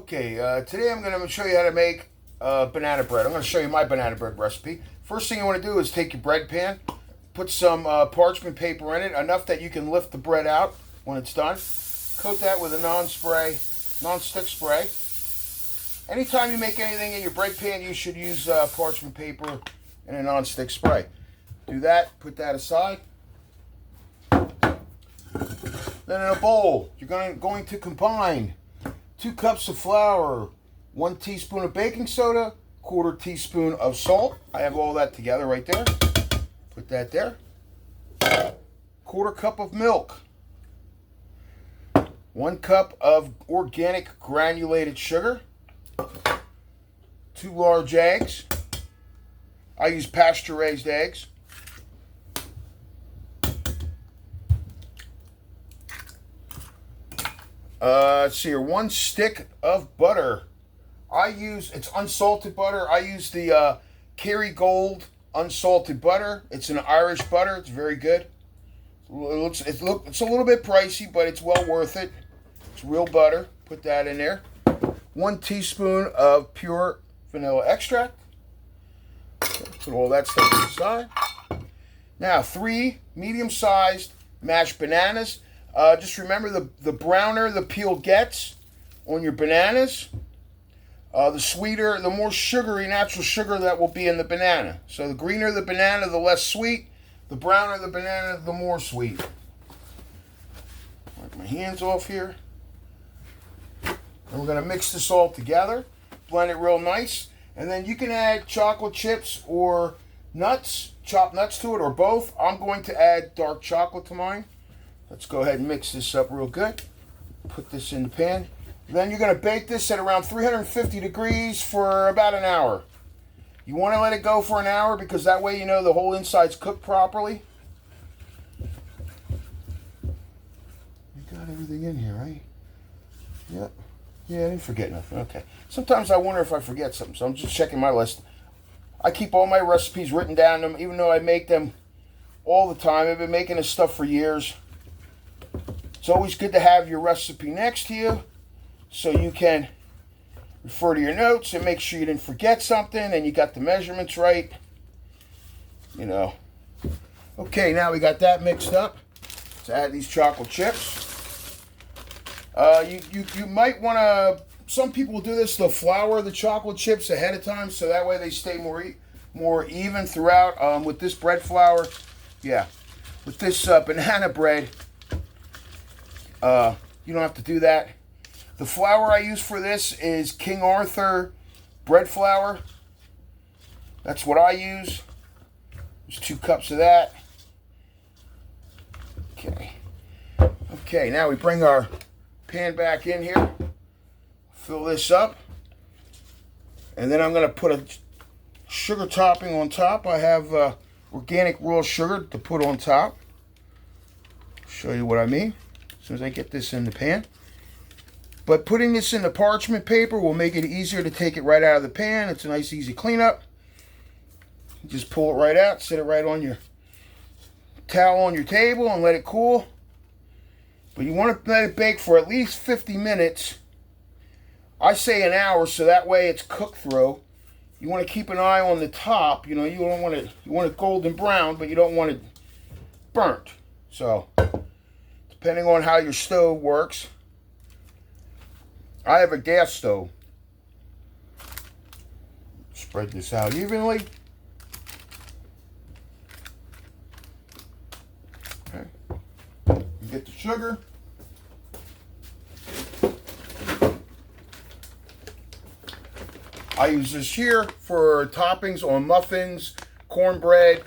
Okay, today I'm going to show you how to make banana bread. I'm going to show you my banana bread recipe. First thing you want to do is take your bread pan, put some parchment paper in it, enough that you can lift the bread out when it's done. Coat that with a non-stick spray. Anytime you make anything in your bread pan, you should use parchment paper and a non-stick spray. Do that, put that aside. Then in a bowl, you're going to combine 2 cups of flour, 1 teaspoon of baking soda, 1/4 teaspoon of salt. I have all that together right there. Put that there. 1/4 cup of milk. 1 cup of organic granulated sugar. 2 large eggs. I use pasture-raised eggs. Let's see here, 1 stick of butter. It's unsalted butter. I use the Kerry Gold unsalted butter. It's an Irish butter. It's very good. It's a little bit pricey, but it's well worth it. It's real butter. Put that in there. 1 teaspoon of pure vanilla extract. Put all that stuff to the side. Now, 3 medium-sized mashed bananas. Just remember, the browner the peel gets on your bananas, the sweeter, the more sugary, natural sugar that will be in the banana. So the greener the banana, the less sweet. The browner the banana, the more sweet. Wipe my hands off here. And we're going to mix this all together. Blend it real nice. And then you can add chocolate chips or nuts, chopped nuts to it, or both. I'm going to add dark chocolate to mine. Let's go ahead and mix this up real good. Put this in the pan. Then you're going to bake this at around 350 degrees for about an hour. You want to let it go for an hour because that way you know the whole inside's cooked properly. You got everything in here, right? Yep. Yeah, I didn't forget nothing. Okay. Sometimes I wonder if I forget something, so I'm just checking my list. I keep all my recipes written down, even though I make them all the time. I've been making this stuff for years. It's always good to have your recipe next to you so you can refer to your notes and make sure you didn't forget something and you got the measurements right. You know. Okay, now we got that mixed up. Let's add these chocolate chips. You might want to, some people do this, they'll flour the chocolate chips ahead of time so that way they stay more even throughout. With this bread flour, yeah, with this banana bread, you don't have to do that. The flour I use for this is King Arthur bread flour. That's what I use. There's 2 cups of that. Okay, now we bring our pan back in here. Fill this up. And then I'm going to put a sugar topping on top. I have organic raw sugar to put on top. Show you what I mean as soon as I get this in the pan. But putting this in the parchment paper will make it easier to take it right out of the pan. It's a nice easy cleanup. Just pull it right out, set it right on your towel on your table and let it cool. But you want to let it bake for at least 50 minutes. I say an hour so that way it's cooked through. You want to keep an eye on the top. You know, you want it golden brown, but you don't want it burnt. So, depending on how your stove works. I have a gas stove. Spread this out evenly. Okay. You get the sugar. I use this here for toppings on muffins, cornbread,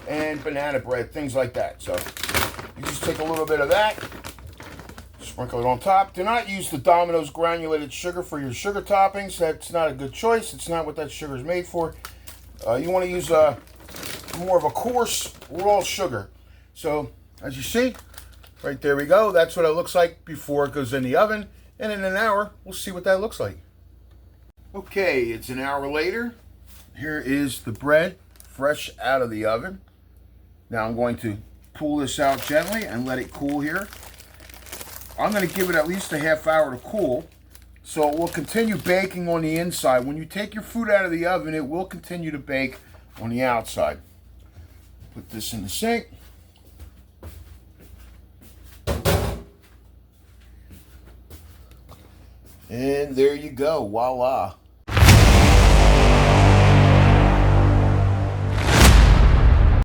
and banana bread, things like that. So you just take a little bit of that. Sprinkle it on top. Do not use the Domino's granulated sugar for your sugar toppings. That's not a good choice. It's not what that sugar is made for. You want to use more of a coarse raw sugar. So, as you see, right there we go. That's what it looks like before it goes in the oven. And in an hour, we'll see what that looks like. Okay, it's an hour later. Here is the bread fresh out of the oven. Now I'm going to pull this out gently and let it cool here. I'm going to give it at least a half hour to cool. So it will continue baking on the inside. When you take your food out of the oven, it will continue to bake on the outside. Put this in the sink. And there you go, voila.